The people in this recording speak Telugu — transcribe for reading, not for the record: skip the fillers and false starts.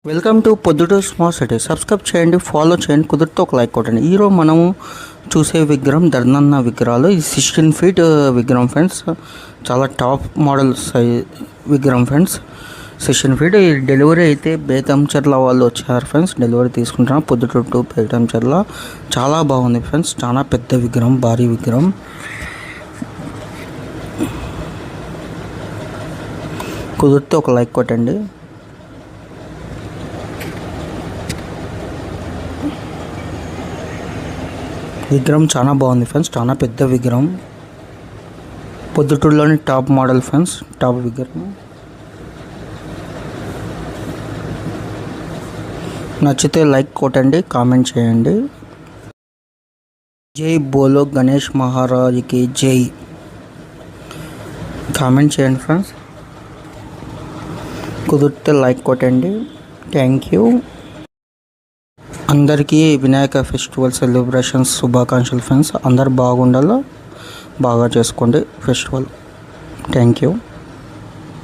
Welcome to Proddatur smart city. Subscribe చేయండి, ఫాలో చేయండి, కుదిరితే ఒక లైక్ కొట్టండి. ఈరోజు మనము చూసే విగ్రహం ధర్నన్న విగ్రహాలు. ఈ 16 feet విగ్రహం ఫ్రెండ్స్. చాలా టాప్ మోడల్ విగ్రహం ఫ్రెండ్స్. 16 feet. ఈ డెలివరీ అయితే బేతంచెర్ల వాళ్ళు వచ్చారు ఫ్రెండ్స్. డెలివరీ తీసుకుంటున్నాం పొద్దుటూరు టు బేతంచెర్ల. చాలా బాగుంది ఫ్రెండ్స్. చాలా పెద్ద విగ్రహం, భారీ విగ్రహం. కుదిరితే ఒక లైక్ కొట్టండి. విగ్రహం చాలా బాగుంది ఫ్రెండ్స్. చాలా పెద్ద విగ్రహం. పొద్దుటూరులోని టాప్ మోడల్ ఫ్రెండ్స్. టాప్ విగ్రహం. నచ్చితే లైక్ కొట్టండి, కామెంట్ చేయండి. జై బోలో గణేష్ మహారాజ్కి జై. కామెంట్ చేయండి ఫ్రెండ్స్. కుదిరితే లైక్ కొట్టండి. Thank you. అందరికీ వినాయక ఫెస్టివల్ సెలబ్రేషన్స్ శుభాకాంక్షలు ఫ్రెండ్స్. అందరు బాగుండాలో, బాగా చేసుకోండి ఫెస్టివల్. Thank you.